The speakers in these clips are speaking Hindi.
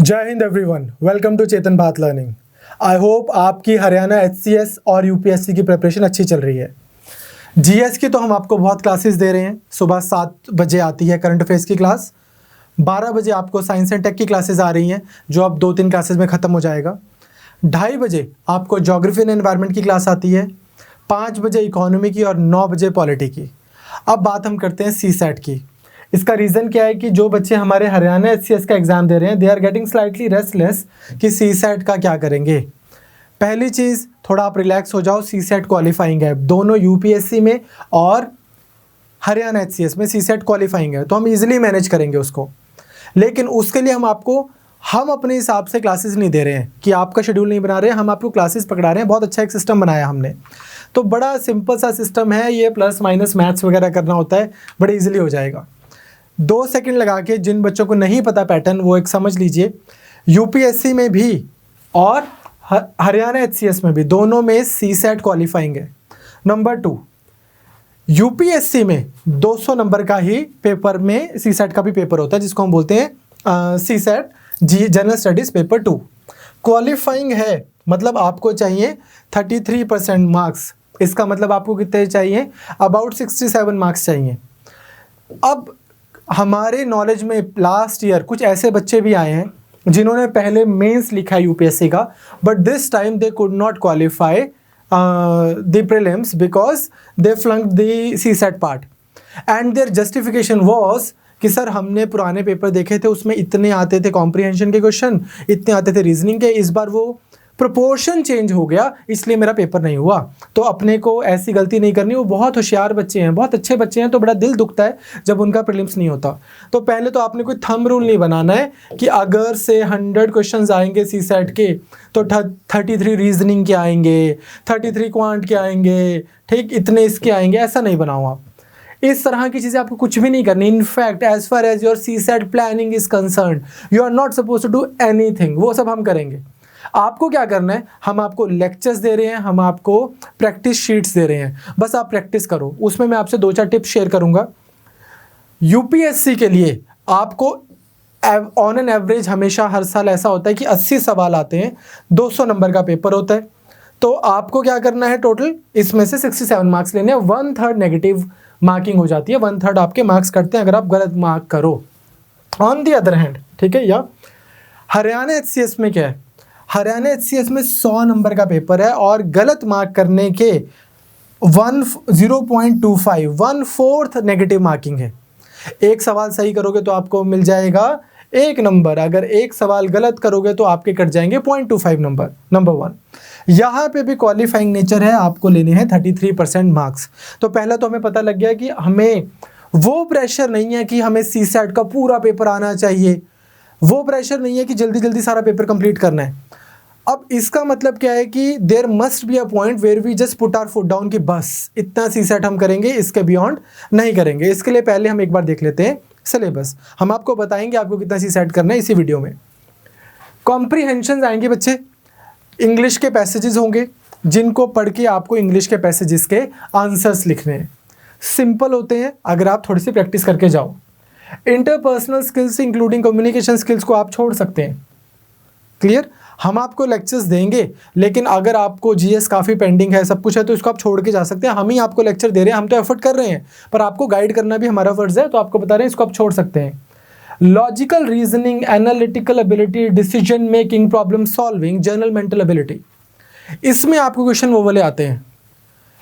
जय हिंद एवरीवन, वेलकम टू चेतन भात लर्निंग। आई होप आपकी हरियाणा एचसीएस और यूपीएससी की प्रिपरेशन अच्छी चल रही है। जीएस की तो हम आपको बहुत क्लासेस दे रहे हैं। सुबह 7 बजे आती है करंट अफेयर्स की क्लास, 12 बजे आपको साइंस एंड टेक की क्लासेस आ रही हैं जो अब 2-3 क्लासेस में ख़त्म हो जाएगा। 2:30 बजे आपको ज्योग्राफी एंड एनवायरनमेंट की क्लास आती है, 5 बजे इकोनॉमी की और 9 बजे पॉलिटी की। अब बात हम करते हैं सीसैट की। इसका रीज़न क्या है कि जो बच्चे हमारे हरियाणा एचसीएस का एग्ज़ाम दे रहे हैं, they are getting slightly restless कि सीसैट का क्या करेंगे। पहली चीज़, थोड़ा आप रिलैक्स हो जाओ, सीसैट क्वालिफाइंग है, दोनों यूपीएससी में और हरियाणा एचसीएस में सीसैट क्वालिफाइंग है, तो हम इजीली मैनेज करेंगे उसको। लेकिन उसके लिए हम अपने हिसाब से क्लासेस नहीं दे रहे हैं कि आपका शेड्यूल नहीं बना रहे हैं, हम आपको क्लासेस पकड़ा रहे हैं। बहुत अच्छा एक सिस्टम बनाया हमने, तो बड़ा सिंपल सा सिस्टम है ये। प्लस माइनस मैथ्स वगैरह करना होता है, बड़े ईजिली हो जाएगा। 2 सेकंड लगा के जिन बच्चों को नहीं पता पैटर्न, वो एक समझ लीजिए। यूपीएससी में भी और हरियाणा एचसीएस में भी, दोनों में सीसैट क्वालिफाइंग है। नंबर 2, यूपीएससी में 200 नंबर का ही पेपर में सीसैट का भी पेपर होता है, जिसको हम बोलते हैं CSAT general studies paper 2। Qualifying है मतलब आपको चाहिए 33% मार्क्स। इसका मतलब आपको कितने चाहिए? अबाउट 67 मार्क्स चाहिए। अब हमारे नॉलेज में लास्ट ईयर कुछ ऐसे बच्चे भी आए हैं जिन्होंने पहले मेंस लिखा है यूपीएससी का, but this time they could not qualify the prelims because they flunked the CSAT part and their justification was कि सर हमने पुराने पेपर देखे थे, उसमें इतने आते थे कॉम्प्रिहेंशन के क्वेश्चन, इतने आते थे रीजनिंग के, इस बार वो प्रोपोर्शन चेंज हो गया, इसलिए मेरा पेपर नहीं हुआ। तो अपने को ऐसी गलती नहीं करनी। वो बहुत होशियार बच्चे हैं, बहुत अच्छे बच्चे हैं, तो बड़ा दिल दुखता है जब उनका प्रीलिम्स नहीं होता। तो पहले तो आपने कोई थंब रूल नहीं बनाना है कि अगर से 100 क्वेश्चंस आएंगे सीसैट के तो 33 रीजनिंग के आएंगे, 33 क्वांट के आएंगे, ठीक, इतने इसके आएंगे। ऐसा नहीं बनाओ आप। इस तरह की चीज़ें आपको कुछ भी नहीं करनी। In fact as far as your CSAT planning is concerned, you are not suppose to do anything. वो सब हम करेंगे। आपको क्या करना है, हम आपको लेक्चर्स दे रहे हैं, हम आपको प्रैक्टिस शीट्स दे रहे हैं, बस आप प्रैक्टिस करो। उसमें मैं आपसे 2-4 टिप्स शेयर करूंगा। यूपीएससी के लिए आपको ऑन एन एवरेज हमेशा हर साल ऐसा होता है कि 80 सवाल आते हैं, 200 नंबर का पेपर होता है। तो आपको क्या करना है, टोटल इसमें से 67 मार्क्स लेने हैं। 1/3 नेगेटिव मार्किंग हो जाती है, 1/3 आपके मार्क्स कटते हैं अगर आप गलत मार्क करो। ऑन दी अदर हैंड, ठीक है, या हरियाणा एचसीएस में क्या है, हरियाणा एचसीएस में 100 नंबर का पेपर है और गलत मार्क करने के 0.25 1/4 नेगेटिव मार्किंग है। एक सवाल सही करोगे तो आपको मिल जाएगा 1 नंबर, अगर एक सवाल गलत करोगे तो आपके कट जाएंगे 0.25 नंबर। नंबर 1, यहाँ पे भी क्वालिफाइंग नेचर है, आपको लेने हैं 33% मार्क्स। तो पहला तो हमें पता लग गया कि हमें वो प्रेशर नहीं है कि हमें सीसैट का पूरा पेपर आना चाहिए, वो प्रेशर नहीं है कि जल्दी जल्दी सारा पेपर कंप्लीट करना है। अब इसका मतलब क्या है कि there must be a point where we just put our foot down कि बस इतना सीसैट हम करेंगे, इसके बियॉन्ड नहीं करेंगे। इसके लिए पहले हम एक बार देख लेते हैं सिलेबस। हम आपको बताएंगे आपको कितना सीसैट करना है इसी वीडियो में। कॉम्प्रीहेंशन आएंगे बच्चे, इंग्लिश के पैसेजेस होंगे जिनको पढ़ के आपको इंग्लिश के पैसेजेस के आंसर्स लिखने हैं। सिंपल होते हैं अगर आप थोड़ी सी प्रैक्टिस करके जाओ। Interpersonal skills including communication skills को आप छोड़ सकते हैं। क्लियर? हम आपको लेक्चर्स देंगे, लेकिन अगर आपको जीएस काफ़ी पेंडिंग है, सब कुछ है, तो इसको आप छोड़ के जा सकते हैं। हम ही आपको लेक्चर दे रहे हैं, हम तो एफर्ट कर रहे हैं, पर आपको गाइड करना भी हमारा फर्ज है, तो आपको बता रहे हैं इसको आप छोड़ सकते हैं। Logical reasoning, analytical ability, decision making, problem solving, general mental ability, इसमें आपको क्वेश्चन वो वाले आते हैं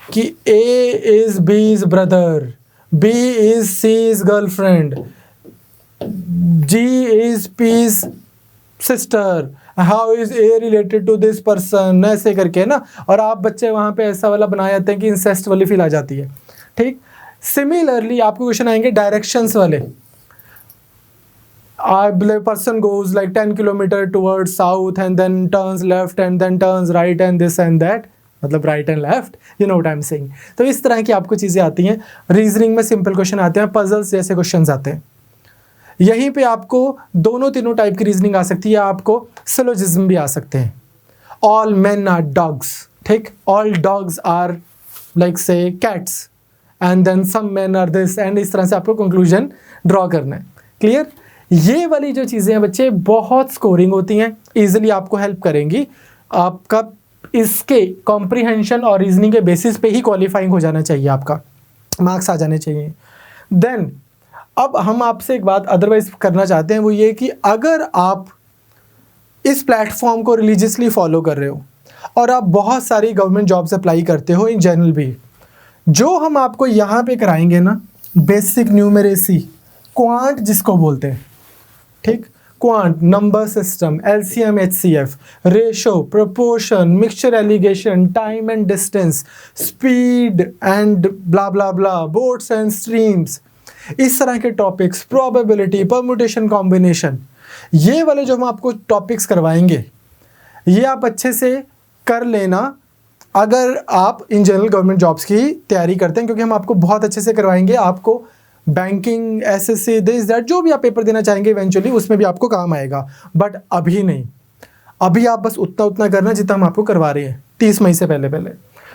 कि A is B is brother, B is C is girlfriend, G is P is sister, how is A related to this person, ऐसे करके ना। और आप बच्चे वहाँ पे ऐसा वाला बना जाते हैं कि इंसेस्ट वाली फील आ जाती है। ठीक, सिमिलरली आपको क्वेश्चन आएंगे डायरेक्शंस वाले। Person goes like 10 kilometre towards south and then turns left and then turns right and this and that, मतलब right and left, you know what I am saying. तो इस तरह की आपको चीज़ें आती हैं। रीजनिंग में सिंपल क्वेश्चन आते हैं, पजल्स जैसे क्वेश्चन आते हैं। यहीं पे आपको दोनों तीनों टाइप की रीजनिंग आ सकती है, आपको सिलोजिज्म भी आ सकते हैं। ऑल मेन आर डॉग्स, ठीक, all dogs are like say cats and then some men are this, and इस तरह से आपको कंक्लूजन ड्रॉ करना है। क्लियर? ये वाली जो चीज़ें हैं बच्चे बहुत स्कोरिंग होती हैं, ईजिली आपको हेल्प करेंगी। आपका इसके कॉम्प्रिहेंशन और रीजनिंग के बेसिस पे ही क्वालिफाइंग हो जाना चाहिए, आपका मार्क्स आ जाने चाहिए। देन अब हम आपसे एक बात अदरवाइज करना चाहते हैं, वो ये कि अगर आप इस प्लेटफॉर्म को रिलीजियसली फॉलो कर रहे हो और आप बहुत सारी गवर्नमेंट जॉब्स अप्लाई करते हो इन जनरल भी, जो हम आपको यहाँ पे कराएंगे ना, बेसिक न्यूमेरेसी, क्वांट जिसको बोलते हैं, ठीक, quant, number system, LCM, HCF, ratio, proportion, mixture allegation, time and distance, speed and blah blah blah, boards and streams, इस तरह के टॉपिक्स, प्रोबेबिलिटी, परम्यूटेशन, कॉम्बिनेशन, ये वाले जो हम आपको टॉपिक्स करवाएंगे, ये आप अच्छे से कर लेना अगर आप इन जनरल गवर्नमेंट जॉब्स की तैयारी करते हैं, क्योंकि हम आपको बहुत अच्छे से करवाएंगे। आपको बैंकिंग, एसएससी, दिस दैट, जो भी आप पेपर देना चाहेंगे इवेंचुअली उसमें भी आपको काम आएगा, बट अभी नहीं। अभी आप बस उतना करना जितना हम आपको करवा रहे हैं 30 मई से पहले।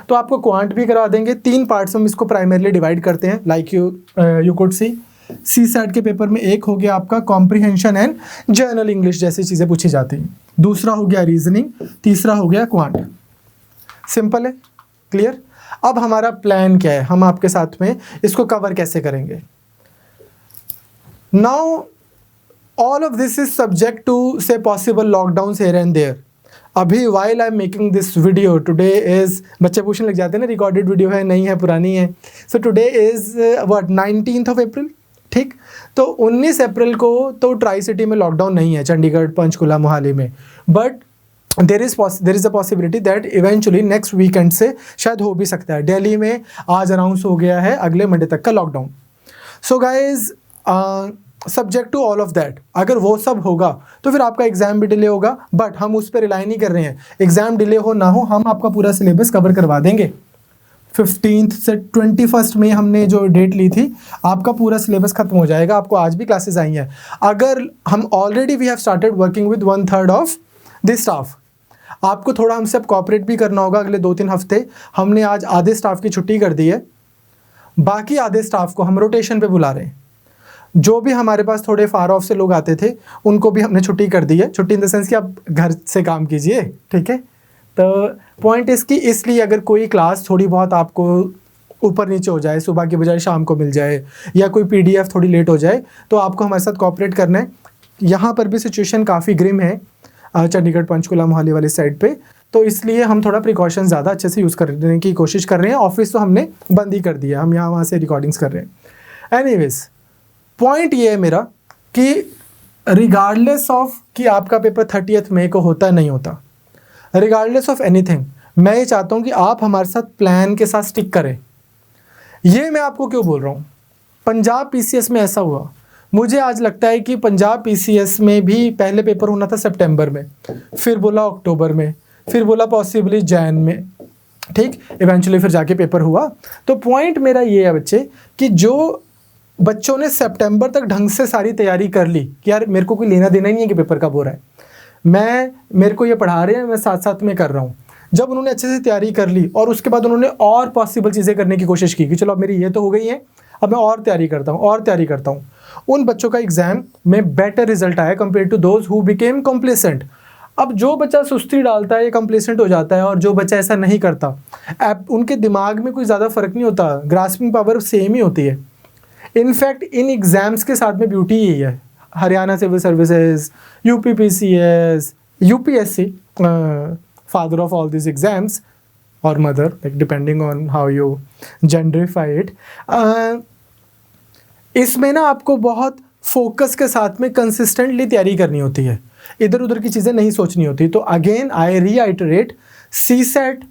तो आपको क्वांट भी करवा देंगे। 3 पार्ट्स में हम इसको प्राइमरली डिवाइड करते हैं, like you could see set के पेपर में एक हो गया आपका कॉम्प्रिहेंशन एंड जर्नल इंग्लिश जैसी चीज़ें पूछी जाती हैं, दूसरा हो गया रीजनिंग, तीसरा हो गया क्वांट। सिंपल है, क्लियर। अब हमारा प्लान क्या है, हम आपके साथ में इसको कवर कैसे करेंगे। Now all of this is subject to say possible lockdown here and there. अभी while I am making this video, today is, बच्चे पूछने लग जाते हैं ना रिकॉर्डेड वीडियो है, नहीं है, पुरानी है। सो टुडे इज व्हाट 19 अप्रैल, ठीक। तो 19 अप्रैल को तो ट्राई सिटी में लॉकडाउन नहीं है, चंडीगढ़, पंचकुला, मोहाली में, but there is a possibility that eventually next weekend से शायद हो भी सकता है। दिल्ली में आज अनाउंस हो गया है अगले मंडे तक का lockdown. So guys subject to all of that, अगर वो सब होगा तो फिर आपका एग्जाम भी डिले होगा, बट हम उस पर रिलाई नहीं कर रहे हैं। एग्जाम डिले हो ना हो, हम आपका पूरा सिलेबस कवर करवा देंगे। 15 से 21 में हमने जो डेट ली थी, आपका पूरा सिलेबस खत्म हो जाएगा। आपको आज भी क्लासेस आई हैं। अगर हम already we have started working with 1/3 of this staff, आपको थोड़ा हमसे अब कॉपरेट भी करना होगा। अगले 2-3 हफ्ते हमने आज आधे स्टाफ की छुट्टी कर दी है, बाकी आधे स्टाफ को हम रोटेशन पे बुला रहे हैं। जो भी हमारे पास थोड़े फार ऑफ से लोग आते थे उनको भी हमने छुट्टी कर दी है। छुट्टी इन द सेंस कि आप घर से काम कीजिए, ठीक है। तो पॉइंट इसकी, इसलिए अगर कोई क्लास थोड़ी बहुत आपको ऊपर नीचे हो जाए, सुबह की बजाय शाम को मिल जाए, या कोई पीडीएफ थोड़ी लेट हो जाए, तो आपको हमारे साथ कोऑपरेट करना है। यहाँ पर भी सिचुएशन काफ़ी ग्रिम है चंडीगढ़, पंचकुला, मोहाली वाली साइड पे, तो इसलिए हम थोड़ा प्रिकॉशन ज़्यादा अच्छे से यूज़ करने की कोशिश कर रहे हैं। ऑफिस तो हमने बंद ही कर दिया, हम यहाँ वहाँ से रिकॉर्डिंग्स कर रहे हैं। एनीवेज, पॉइंट ये है मेरा कि रिगार्डलेस ऑफ कि आपका पेपर 30 मई को होता है नहीं होता, रिगार्डलेस ऑफ एनीथिंग, मैं ये चाहता हूँ कि आप हमारे साथ प्लान के साथ स्टिक करें। ये मैं आपको क्यों बोल रहा हूँ, पंजाब पीसीएस में ऐसा हुआ। मुझे आज लगता है कि पंजाब पीसीएस में भी पहले पेपर होना था सितंबर में, फिर बोला अक्टूबर में, फिर बोला पॉसिबली जैन में, ठीक। इवेंचुअली फिर जाके पेपर हुआ। तो पॉइंट मेरा ये है बच्चे कि जो बच्चों ने सितंबर तक ढंग से सारी तैयारी कर ली कि यार मेरे को कोई लेना देना ही नहीं है कि पेपर कब हो रहा है, मेरे को ये पढ़ा रहे हैं, मैं साथ साथ में कर रहा हूँ। जब उन्होंने अच्छे से तैयारी कर ली और उसके बाद उन्होंने और पॉसिबल चीज़ें करने की कोशिश की कि चलो अब मेरी ये तो हो गई है, अब मैं और तैयारी करता हूँ, उन बच्चों का एग्जाम में बेटर रिजल्ट आया compare to those who became complacent. अब जो बच्चा सुस्ती डालता है ये कॉम्प्लेसेंट हो जाता है, और जो बच्चा ऐसा नहीं करता, उनके दिमाग में कोई ज़्यादा फर्क नहीं होता, ग्रास्पिंग पावर सेम ही होती है। इनफैक्ट इन एग्ज़ाम्स के साथ में ब्यूटी यही है। Haryana civil services, UPPCS, UPSC, father of all this exams, और mother, like depending on how you genderify it. इसमें ना आपको बहुत फोकस के साथ में कंसिस्टेंटली तैयारी करनी होती है, इधर उधर की चीज़ें नहीं सोचनी होती। तो again I reiterate, CSAT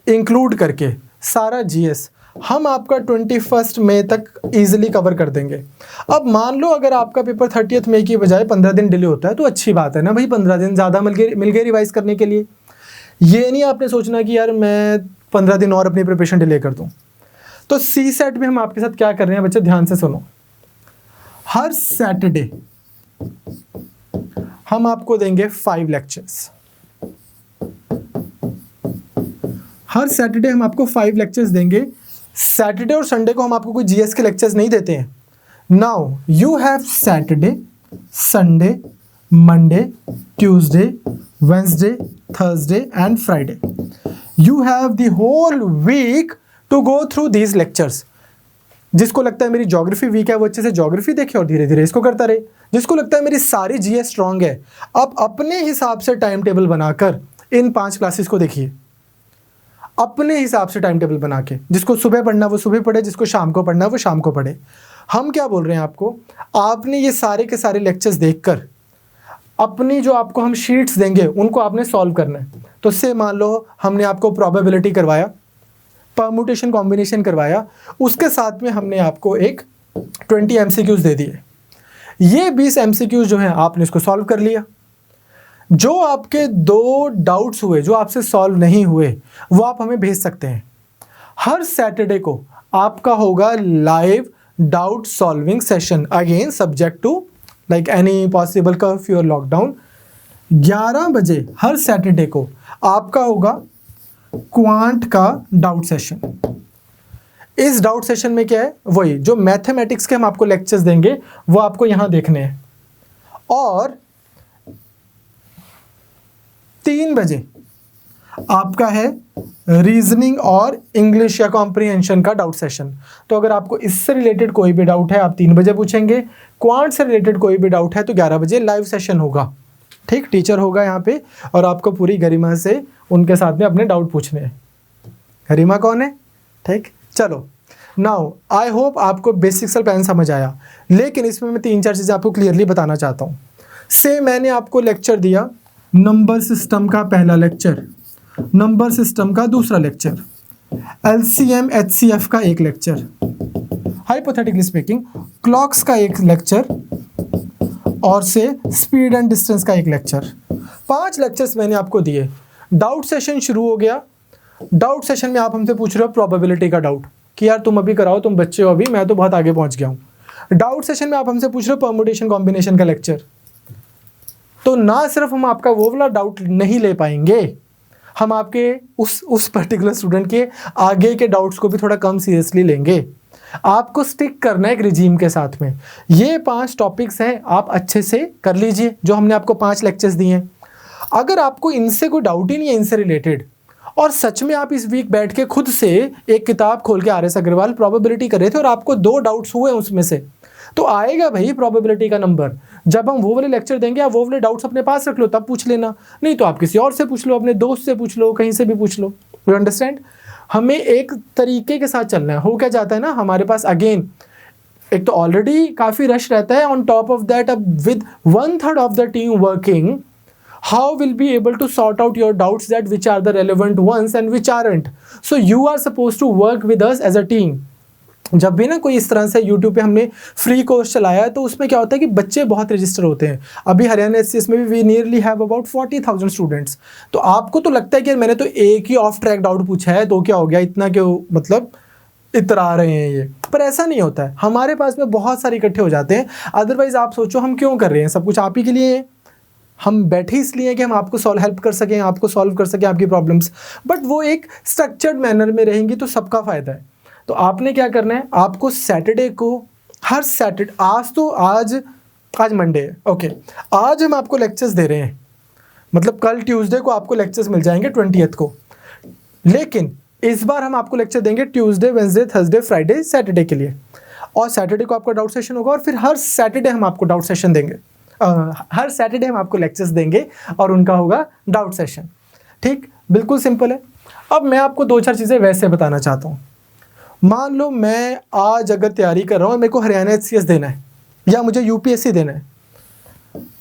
include करके सारा जीएस हम आपका 21 मई तक ईजिली कवर कर देंगे। अब मान लो अगर आपका पेपर 30 मई की बजाय 15 दिन डिले होता है तो अच्छी बात है ना भाई, 15 दिन ज़्यादा मिल गए रिवाइज करने के लिए। ये नहीं आपने सोचना कि यार मैं 15 दिन और अपनी प्रिपरेशन डिले कर दूं। तो सी सेट में हम आपके साथ क्या कर रहे हैं बच्चे, ध्यान से सुनो। हर सैटरडे हम आपको देंगे 5 लेक्चर्स। हर सैटरडे हम आपको 5 लेक्चर्स देंगे। सैटरडे और संडे को हम आपको कोई जीएस के लेक्चर्स नहीं देते हैं। Now you have Saturday Sunday, Monday, Tuesday, Wednesday, Thursday and Friday. You have the whole week to go through these lectures. जिसको लगता है मेरी ज्योग्राफी वीक है वो अच्छे से ज्योग्राफी देखे और धीरे धीरे इसको करता रहे. जिसको लगता है मेरी सारी जीएस स्ट्रांग है, अब अपने हिसाब से टाइम टेबल बनाकर इन 5 क्लासेस को देखिए. अपने हिसाब से टाइम टेबल बना के, जिसको सुबह पढ़ना वो सुबह पढ़े, जिसको शाम को पढ़ना वो शाम को पढ़े. हम क्या बोल रहे हैं आपको, आपने ये सारे के सारे लेक्चर्स देखकर अपनी जो आपको हम शीट्स देंगे उनको आपने सॉल्व करना है. तो से मान लो हमने आपको प्रोबेबिलिटी करवाया, परम्यूटेशन कॉम्बिनेशन करवाया, उसके साथ में हमने आपको एक 20 एमसीक्यूज दे दिए. ये 20 एमसीक्यूज जो हैं आपने इसको सॉल्व कर लिया. जो आपके 2 डाउट्स हुए जो आपसे सॉल्व नहीं हुए वो आप हमें भेज सकते हैं. हर सैटरडे को आपका होगा live doubt solving session, again subject to like any possible curfew और लॉकडाउन. 11 बजे हर सैटरडे को आपका होगा क्वांट का डाउट सेशन. इस डाउट सेशन में क्या है, वही जो मैथमेटिक्स के हम आपको लेक्चर्स देंगे वो आपको यहां देखने हैं. और 3 बजे आपका है रीजनिंग और इंग्लिश या कॉम्प्रिहेंशन का डाउट सेशन. तो अगर आपको इससे रिलेटेड कोई भी डाउट है आप 3 बजे पूछेंगे. क्वांट से रिलेटेड कोई भी डाउट है तो 11 बजे लाइव सेशन होगा. ठीक, टीचर होगा यहाँ पे और आपको पूरी गरिमा से उनके साथ में अपने डाउट पूछने हैं. गरिमा कौन है? ठीक, चलो नाउ आई होप आपको बेसिक सा प्लान समझ आया. लेकिन इसमें मैं 3-4 चीज़ें आपको क्लियरली बताना चाहता हूँ. से मैंने आपको लेक्चर दिया नंबर सिस्टम का पहला लेक्चर, नंबर सिस्टम का दूसरा लेक्चर, एलसीएम एचसीएफ का एक लेक्चर, हाइपोथेटिकली स्पीकिंग क्लॉक्स का एक लेक्चर और से स्पीड एंड डिस्टेंस का एक लेक्चर. 5 लेक्चर्स मैंने आपको दिए. डाउट सेशन शुरू हो गया. डाउट सेशन में आप हमसे पूछ रहे हो प्रोबेबिलिटी का डाउट कि यार तुम अभी कराओ, तुम बच्चे हो अभी, मैं तो बहुत आगे पहुंच गया हूँ. डाउट सेशन में आप हमसे पूछ रहे हो परम्यूटेशन कॉम्बिनेशन का लेक्चर. तो ना सिर्फ हम आपका वो वाला डाउट नहीं ले पाएंगे, हम आपके उस पर्टिकुलर स्टूडेंट के आगे के डाउट्स को भी थोड़ा कम सीरियसली लेंगे. आपको स्टिक करना है एक रिजीम के साथ में. ये 5 टॉपिक्स हैं, आप अच्छे से कर लीजिए जो हमने आपको 5 लेक्चर्स दिए हैं. अगर आपको इनसे कोई डाउट ही नहीं है इनसे रिलेटेड, और सच में आप इस वीक बैठ के खुद से एक किताब खोल के आर.एस. अग्रवाल प्रोबेबिलिटी कर रहे थे और आपको 2 डाउट्स हुए उसमें से, तो आएगा भाई प्रोबेबिलिटी का नंबर. जब हम वो वाले लेक्चर देंगे आप वो वाले डाउट्स अपने पास रख लो, तब पूछ लेना. नहीं तो आप किसी और से पूछ लो, अपने दोस्त से पूछ लो, कहीं से भी पूछ लो. You understand? हमें एक तरीके के साथ चलना है. हो क्या जाता है ना, हमारे पास अगेन एक तो ऑलरेडी काफ़ी रश रहता है, ऑन टॉप ऑफ दैट अब with 1/3 of the team working, how will be able to sort out your doubts that which are the relevant ones and which aren't. So you are supposed to work with us as a team. जब भी ना कोई इस तरह से YouTube पे हमने फ्री कोर्स चलाया है तो उसमें क्या होता है कि बच्चे बहुत रजिस्टर होते हैं. अभी हरियाणा एचसीएस में भी we nearly have about 40,000 students. तो आपको तो लगता है कि मैंने तो एक ही ऑफ ट्रैक डाउट पूछा है तो क्या हो गया, इतना क्यों मतलब इतरा रहे हैं ये. पर ऐसा नहीं होता है, हमारे पास में बहुत सारे इकट्ठे हो जाते हैं. अदरवाइज आप सोचो हम क्यों कर रहे हैं, सब कुछ आप ही के लिए है. हम बैठे इसलिए कि हम आपको हेल्प कर सकें, आपको सॉल्व कर सकें आपकी प्रॉब्लम्स, बट वो एक स्ट्रक्चर्ड मैनर में रहेंगी तो सबका फ़ायदा है. तो आपने क्या करना है, आपको सैटरडे को हर सैटरडे, आज मंडे है, ओके, आज हम आपको लेक्चर्स दे रहे हैं, मतलब कल ट्यूसडे को आपको लेक्चर्स मिल जाएंगे 20th को. लेकिन इस बार हम आपको लेक्चर देंगे Tuesday, Wednesday, Thursday, Friday, Saturday के लिए. और सैटरडे को आपका डाउट सेशन होगा और फिर हर सैटरडे हम आपको डाउट सेशन देंगे. हर सैटरडे हम आपको लेक्चर्स देंगे और उनका होगा डाउट सेशन. ठीक, बिल्कुल सिंपल है. अब मैं आपको 2-4 चीज़ें वैसे बताना चाहता हूँ. मान लो मैं आज अगर तैयारी कर रहा हूँ, मेरे को हरियाणा एचसीएस देना है या मुझे यूपीएससी देना है.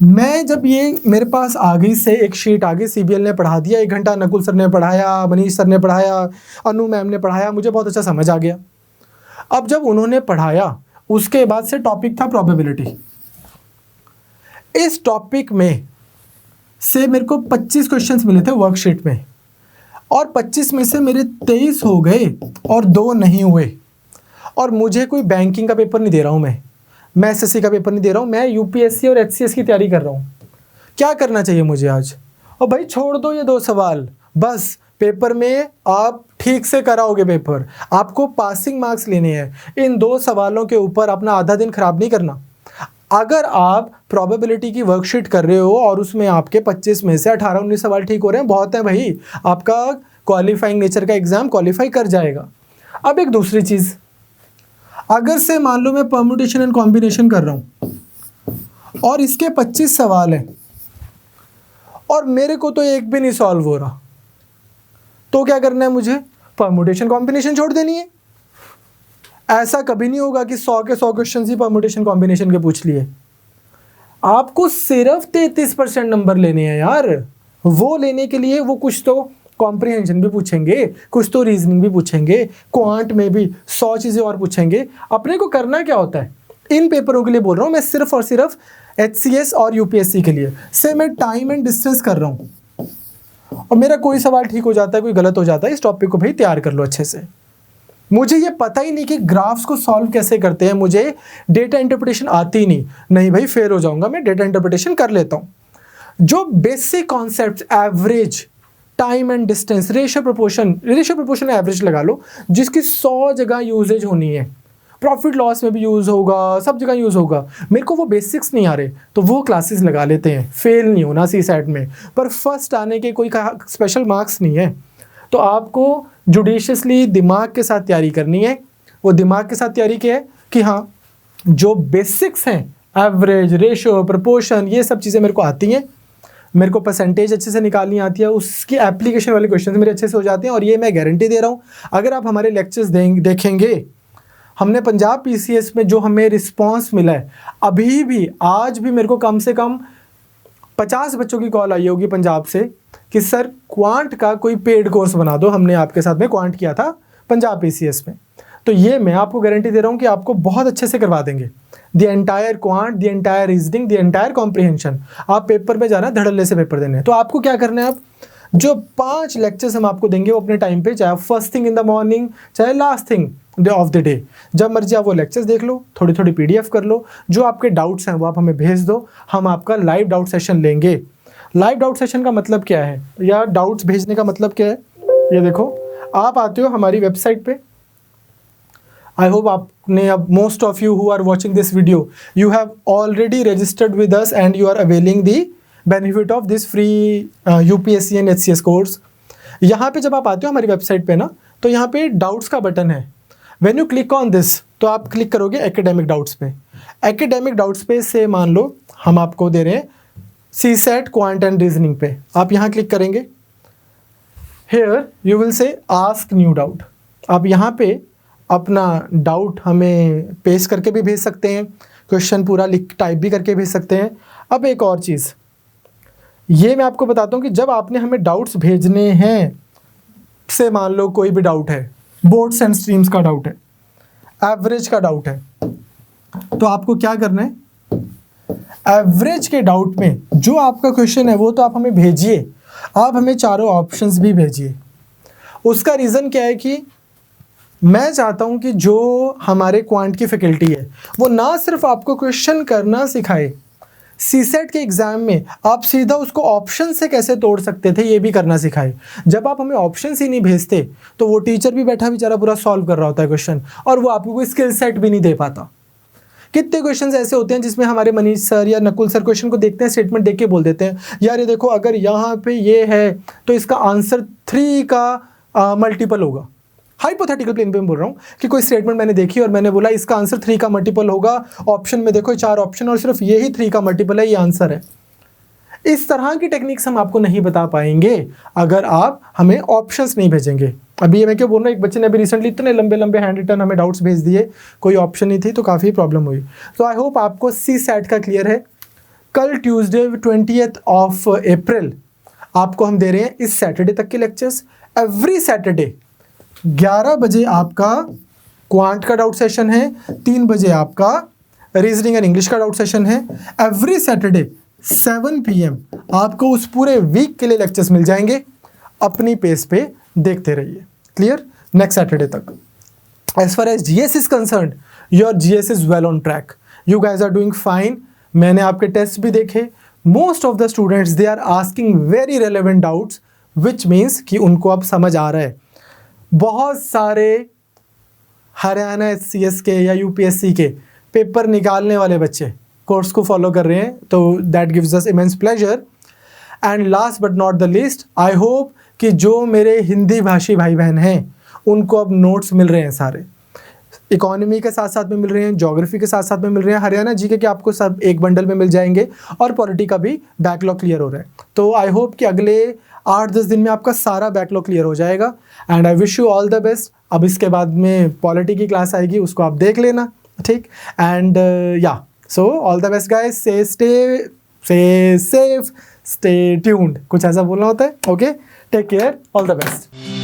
मैं जब ये मेरे पास आ गई से एक शीट आ गई, सीबीएल ने पढ़ा दिया, 1 घंटा नकुल सर ने पढ़ाया, मनीष सर ने पढ़ाया, अनु मैम ने पढ़ाया, मुझे बहुत अच्छा समझ आ गया. अब जब उन्होंने पढ़ाया उसके बाद से टॉपिक था प्रोबेबिलिटी. इस टॉपिक में से मेरे को 25 क्वेश्चंस मिले थे वर्कशीट में और 25 में से मेरे 23 हो गए और 2 नहीं हुए. और मुझे कोई बैंकिंग का पेपर नहीं दे रहा हूँ, मैं एसएससी का पेपर नहीं दे रहा हूँ, मैं यूपीएससी और एचसीएस की तैयारी कर रहा हूँ. क्या करना चाहिए मुझे आज? और भाई छोड़ दो ये 2 सवाल, बस पेपर में आप ठीक से कराओगे पेपर, आपको पासिंग मार्क्स लेने हैं. इन 2 सवालों के ऊपर अपना आधा दिन खराब नहीं करना. अगर आप प्रोबेबिलिटी की वर्कशीट कर रहे हो और उसमें आपके 25 में से 18-19 सवाल ठीक हो रहे हैं, बहुत है भाई, आपका क्वालिफाइंग नेचर का एग्जाम क्वालिफाई कर जाएगा। अब एक दूसरी चीज, अगर से मान लो मैं परम्यूटेशन एंड कॉम्बिनेशन कर रहा हूं और इसके 25 सवाल हैं और मेरे को तो एक भी नहीं सॉल्व हो रहा, तो क्या करना है मुझे? परम्यूटेशन कॉम्बिनेशन छोड़ देनी है। ऐसा कभी नहीं होगा कि 100 के 100 क्वेश्चन ही परम्यूटेशन कॉम्बिनेशन के पूछ लिए। आपको सिर्फ 33% नंबर लेने हैं यार। वो लेने के लिए वो कुछ तो कॉम्प्रिहेंशन भी पूछेंगे, कुछ तो रीजनिंग भी पूछेंगे, क्वांट में भी 100 चीज़ें और पूछेंगे। अपने को करना क्या होता है, इन पेपरों के लिए बोल रहा हूँ मैं, सिर्फ और सिर्फ HCS और UPSC के लिए से मैं टाइम एंड डिस्टेंस कर रहा हूँ और मेरा कोई सवाल ठीक हो जाता है, कोई गलत हो जाता है, इस टॉपिक को भाई तैयार कर लो अच्छे से। मुझे ये पता ही नहीं कि ग्राफ्स को सॉल्व कैसे करते हैं, मुझे डेटा इंटरप्रिटेशन आती नहीं भाई, फेल हो जाऊंगा, मैं डेटा इंटरप्रिटेशन कर लेता हूँ। जो basic concepts, average, time and distance, ratio proportion average लगा लो, जिसकी 100 जगह यूजेज होनी है, प्रॉफिट लॉस में भी यूज़ होगा, सब जगह यूज़ होगा, मेरे को वो बेसिक्स नहीं आ रहे तो वो क्लासेस लगा लेते हैं। फेल नहीं होना CSAT में, पर फर्स्ट आने के कोई स्पेशल मार्क्स नहीं है। तो आपको जुडिशियसली दिमाग के साथ तैयारी करनी है। वो दिमाग के साथ तैयारी क्या है कि हाँ, जो बेसिक्स हैं, एवरेज, रेशियो, प्रोपोर्शन, ये सब चीज़ें मेरे को आती हैं, मेरे को परसेंटेज अच्छे से निकालनी आती है, उसकी एप्लीकेशन वाले क्वेश्चन मेरे अच्छे से हो जाते हैं। और ये मैं गारंटी दे रहा हूँ, अगर आप हमारे लेक्चर्स देखेंगे, हमने पंजाब PCS में जो हमें रिस्पांस मिला है, अभी भी आज भी मेरे को कम से कम 50 बच्चों की कॉल आई होगी पंजाब से कि सर क्वांट का कोई पेड कोर्स बना दो, हमने आपके साथ में क्वांट किया था पंजाब PCS में। तो ये मैं आपको गारंटी दे रहा हूँ कि आपको बहुत अच्छे से करवा देंगे, the entire quant, the entire reasoning, the entire comprehension. आप पेपर में जाना, धड़ल्ले से पेपर देने हैं। तो आपको क्या करना है, आप जो 5 लेक्चर्स हम आपको देंगे वो अपने टाइम पे, चाहे first thing in the morning, चाहे last thing of the day, जब मर्जी आप वो लेक्चर्स देख लो, थोड़ी थोड़ी PDF कर लो, जो आपके डाउट्स हैं वो आप हमें भेज दो, हम आपका लाइव डाउट सेशन लेंगे। लाइव डाउट सेशन का मतलब क्या है, या डाउट्स भेजने का मतलब क्या है? ये देखो, आप आते हो हमारी वेबसाइट पे, आई होप आपने, अब most of you who are watching this video, you have already registered with us and you are availing the benefit of this free UPSC and HCS course. यहाँ पे जब आप आते हो हमारी वेबसाइट पे ना, तो यहाँ पे डाउट्स का बटन है। When you click on this, तो आप क्लिक करोगे एकेडमिक डाउट्स पे। एकेडमिक डाउट्स पे से मान लो हम आपको दे रहे हैं CSAT क्वांट एंड रीजनिंग पे, आप यहाँ क्लिक करेंगे। Here you will say ask new doubt. आप यहाँ पे अपना डाउट हमें पेस्ट करके भी भेज सकते हैं, क्वेश्चन पूरा लिख टाइप भी करके भेज सकते हैं। अब एक और चीज़, ये मैं आपको बताता हूँ कि जब आपने हमें डाउट्स भेजने हैं, से मान लो कोई भी डाउट है, बोर्ड्स एंड स्ट्रीम्स का डाउट है, एवरेज का डाउट है, तो आपको क्या करना है, एवरेज के डाउट में जो आपका क्वेश्चन है वो तो आप हमें भेजिए, आप हमें चारों ऑप्शंस भी भेजिए। उसका रीज़न क्या है कि मैं चाहता हूं कि जो हमारे क्वांट की फैकल्टी है वो ना सिर्फ आपको क्वेश्चन करना सिखाए, CSAT के एग्जाम में आप सीधा उसको ऑप्शन से कैसे तोड़ सकते थे ये भी करना सिखाए। जब आप हमें ऑप्शन ही नहीं भेजते तो वो टीचर भी बैठा बेचारा पूरा सॉल्व कर रहा होता है क्वेश्चन, और वो आपको कोई स्किल सेट भी नहीं दे पाता। कितने क्वेश्चंस ऐसे होते हैं जिसमें हमारे मनीष सर या नकुल सर क्वेश्चन को देखते हैं, स्टेटमेंट देख के बोल देते हैं, यार ये देखो अगर यहाँ पे ये है तो इसका आंसर 3 का मल्टीपल होगा। हाइपोथेटिकल प्लेन पे मैं बोल रहा हूँ कि कोई स्टेटमेंट मैंने देखी और मैंने बोला इसका आंसर 3 का मल्टीपल होगा, ऑप्शन में देखो 4 ऑप्शन और सिर्फ यही 3 का मल्टीपल है, ये आंसर है। इस तरह की टेक्निक्स हम आपको नहीं बता पाएंगे अगर आप हमें ऑप्शंस नहीं भेजेंगे। अभी ये मैं क्यों बोल रहा हूँ, एक बच्चे ने अभी रिसेंटली इतने लंबे लंबे हैंड रिटन हमें डाउट्स भेज दिए, कोई ऑप्शन नहीं थी तो काफ़ी प्रॉब्लम हुई। तो आई होप आपको CSAT का क्लियर है। कल ट्यूसडे 20th of April आपको हम दे रहे हैं इस सैटरडे तक के लेक्चर्स। एवरी सैटरडे 11 बजे आपका क्वांट का डाउट सेशन है, 3 बजे आपका रीजनिंग एंड इंग्लिश का डाउट सेशन है। एवरी सैटरडे 7 PM आपको उस पूरे वीक के लिए लेक्चर्स मिल जाएंगे। अपनी पेस पे देखते रहिए। क्लियर? नेक्स्ट सैटरडे तक। As far as GS is concerned, your GS is well on track, you guys are doing fine. मैंने आपके टेस्ट भी देखे, most of the students they are asking very relevant doubts, which means कि उनको अब समझ आ रहा है। बहुत सारे हरियाणा HCS के या UPSC के पेपर निकालने वाले बच्चे कोर्स को फॉलो कर रहे हैं, तो that gives us immense pleasure. And last but not the least, I hope कि जो मेरे हिंदी भाषी भाई बहन हैं उनको अब नोट्स मिल रहे हैं, सारे इकोनॉमी के साथ साथ में मिल रहे हैं, ज्योग्राफी के साथ साथ में मिल रहे हैं, हरियाणा जीके के आपको सब एक बंडल में मिल जाएंगे, और पॉलिटी का भी बैकलॉग क्लियर हो रहा है। तो आई होप कि अगले 8-10 दिन में आपका सारा बैकलॉग क्लियर हो जाएगा, and I wish you all the best. अब इसके बाद में पॉलिटी की क्लास आएगी, उसको आप देख लेना, ठीक। एंड या so all the best guys, say safe, stay tuned, कुछ ऐसा बोलना होता है। Okay, take care, all the best.